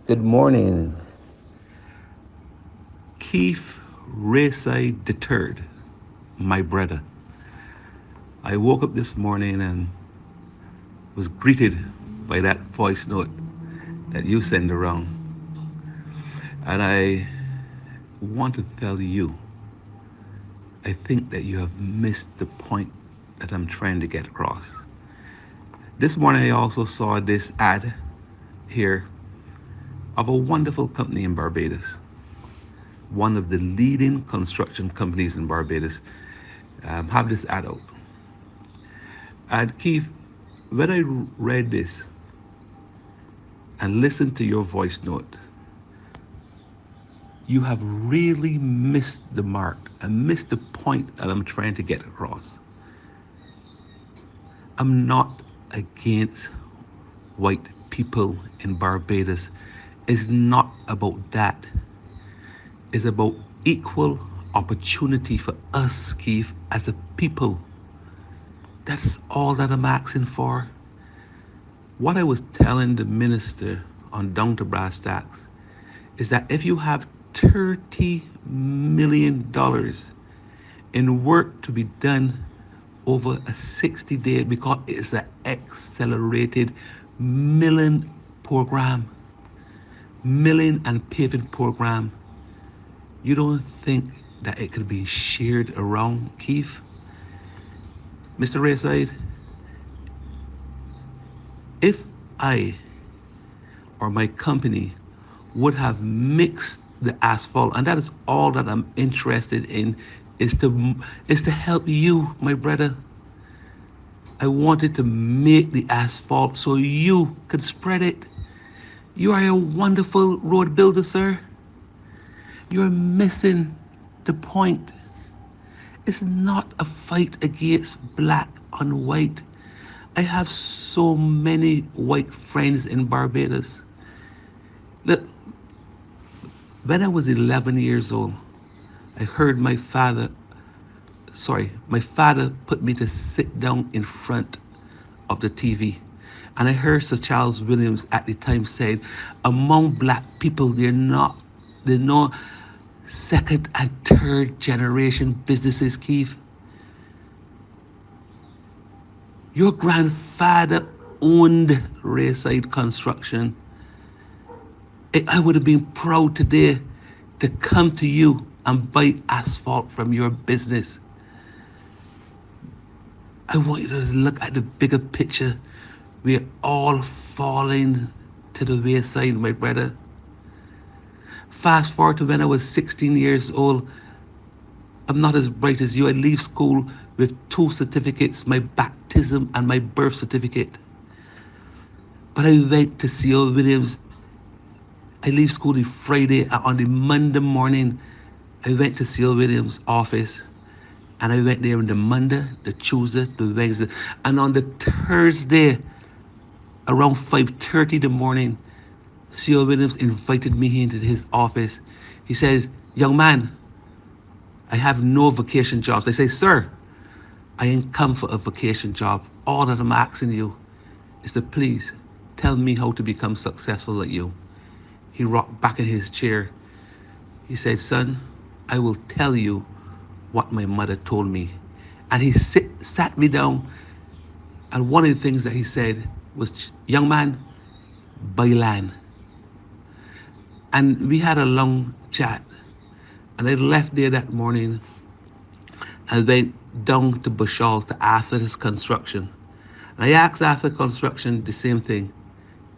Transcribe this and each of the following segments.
Good morning. Keith Rayside the third, my brother. I woke up this morning and was greeted by that voice note that you send around. And I want to tell you, I think that you have missed the point that I'm trying to get across. This morning I also saw this ad here of a wonderful company in Barbados, one of the leading construction companies in Barbados, have this ad out. And Keith, when I read this and listened to your voice note, you have really missed the mark and missed the point that I'm trying to get across. I'm not against white people in Barbados. It's not about that. It's about equal opportunity for us, Keith, as a people. That's all that I'm asking for. What I was telling the minister on Down to Brass Tacks is that if you have $30 million in work to be done over a 60-day, because it's an accelerated milling program, milling and paving program, you don't think that it could be shared around, Keith? Mr. Rayside, if I or my company would have mixed the asphalt, and that is all that I'm interested in, is to help you, my brother. I wanted to make the asphalt so you could spread it. You are a wonderful road builder, sir. You're missing the point. It's not a fight against black on white. I have so many white friends in Barbados. Look, when I was 11 years old, I heard my father put me to sit down in front of the TV. And I heard Sir Charles Williams at the time saying, among black people, there's no second and third generation businesses, Keith. Your grandfather owned Rayside Construction. I would have been proud today to come to you and buy asphalt from your business. I want you to look at the bigger picture. We're all falling to the wayside, my brother. Fast forward to when I was 16 years old. I'm not as bright as you. I leave school with two certificates, my baptism and my birth certificate. But I went to C.O. Williams. I leave school the Friday, and on the Monday morning, I went to C.O. Williams' office. And I went there on the Monday, the Tuesday, the Wednesday. And on the Thursday, around 5:30 in the morning, C.O. Williams invited me into his office. He said, young man, I have no vacation jobs. I say, sir, I ain't come for a vacation job. All that I'm asking you is to please tell me how to become successful like you. He rocked back in his chair. He said, son, I will tell you what my mother told me. And he sat me down. And one of the things that he said was, young man, buy land. And we had a long chat. And I left there that morning and went down to Bushall to after this construction. And I asked after construction the same thing.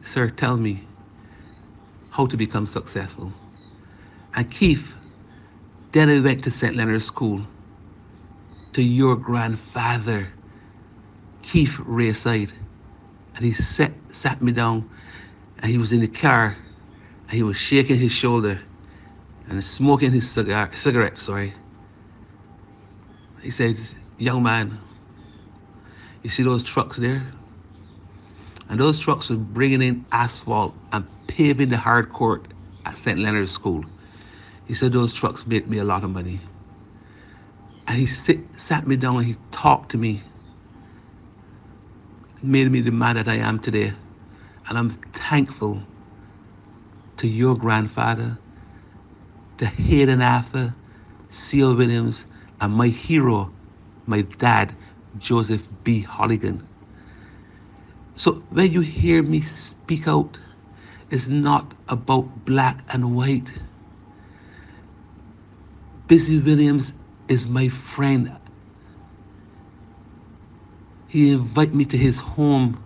Sir, tell me how to become successful. And Keith, then I went to St. Leonard's School, to your grandfather, Keith Rayside. And he sat me down, and he was in the car, and he was shaking his shoulder and smoking his cigarette. He said, young man, you see those trucks there? And those trucks were bringing in asphalt and paving the hard court at St. Leonard's School. He said, those trucks made me a lot of money. And he sat me down and he talked to me, made me the man that I am today. And I'm thankful to your grandfather, to Hayden Arthur, C.L. Williams, and my hero, my dad, Joseph B. Holligan. So when you hear me speak out, it's not about black and white. Busy Williams is my friend. He invited me to his home.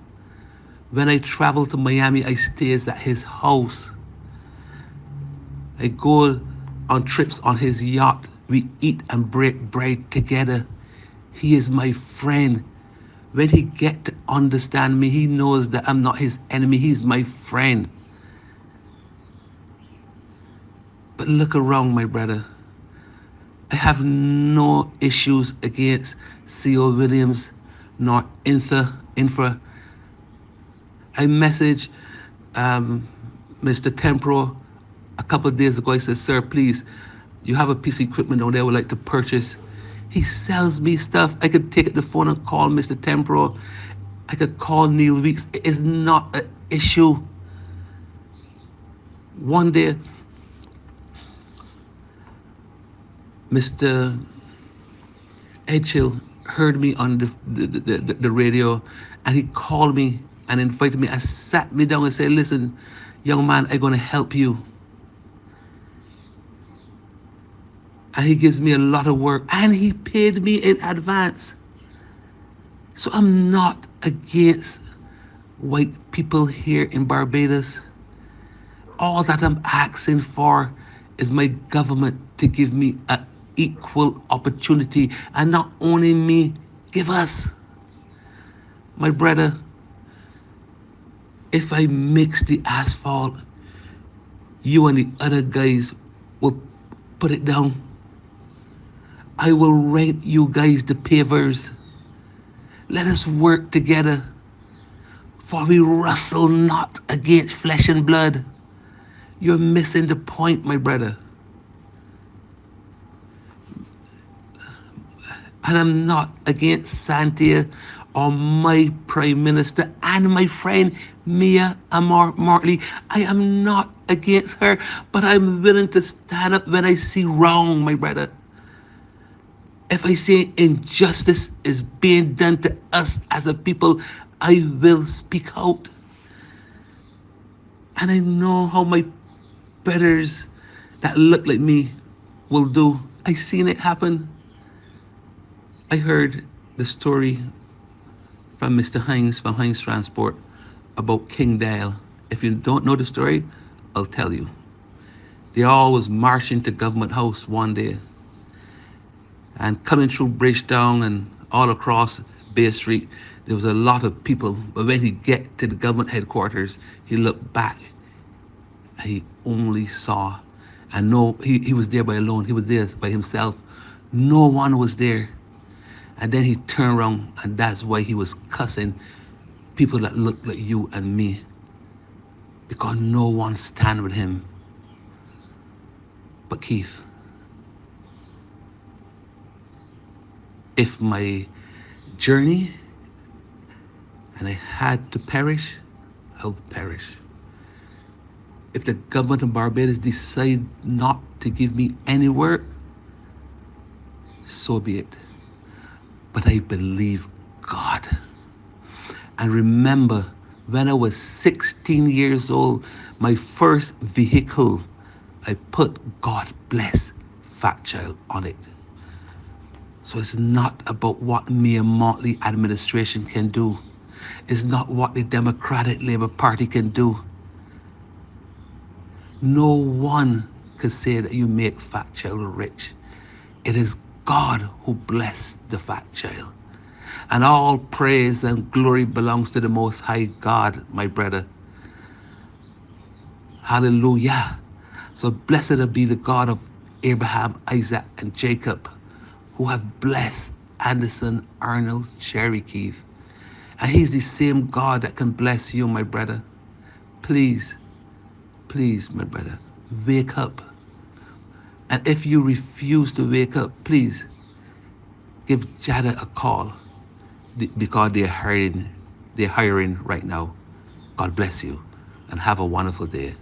When I travel to Miami, I stays at his house. I go on trips on his yacht. We eat and break bread together. He is my friend. When he get to understand me, he knows that I'm not his enemy. He's my friend. But look around, my brother. I have no issues against C.O. Williams nor Infra. I messaged Mr. Tempro a couple of days ago. I said, sir, please, you have a piece of equipment down there I would like to purchase. He sells me stuff. I could take the phone and call Mr. Tempro. I could call Neil Weeks. It is not an issue. One day, Mr. Edgehill heard me on the radio, and he called me and invited me and sat me down and said, listen, young man, I'm going to help you. And he gives me a lot of work, and he paid me in advance. So I'm not against white people here in Barbados. All that I'm asking for is my government to give me an equal opportunity, and not only me, give us. My brother, if I mix the asphalt, you and the other guys will put it down. I will rent you guys the pavers. Let us work together, for we wrestle not against flesh and blood. You're missing the point, my brother. And I'm not against Santia or my Prime Minister and my friend Mia Amor Mortley. I am not against her, but I'm willing to stand up when I see wrong, my brother. If I see injustice is being done to us as a people, I will speak out. And I know how my brothers that look like me will do. I seen it happen. I heard the story from Mr. Hines from Hines Transport about King Dale. If you don't know the story, I'll tell you. They all was marching to Government House one day, and coming through Bridgetown and all across Bay Street, there was a lot of people. But when he get to the government headquarters, he looked back and he only saw, and no, he was there by alone. He was there by himself. No one was there. And then he turned around, and that's why he was cussing people that looked like you and me, because no one stand with him. But Keith, if my journey and I had to perish, I'll perish. If the government of Barbados decide not to give me any work, so be it. But I believe God. And remember, when I was 16 years old, my first vehicle, I put God bless Fairchild on it. So it's not about what Mayor Motley administration can do. It's not what the Democratic Labour Party can do. No one can say that you make Fairchild rich. It is God who blessed the Fairchild. And all praise and glory belongs to the Most High God, my brother. Hallelujah. So blessed be the God of Abraham, Isaac, and Jacob, who have blessed Anderson, Arnold, Cherry, Keith. And he's the same God that can bless you, my brother. Please, please, my brother, wake up. And if you refuse to wake up, please give Jada a call, because they're hiring right now. God bless you, and have a wonderful day.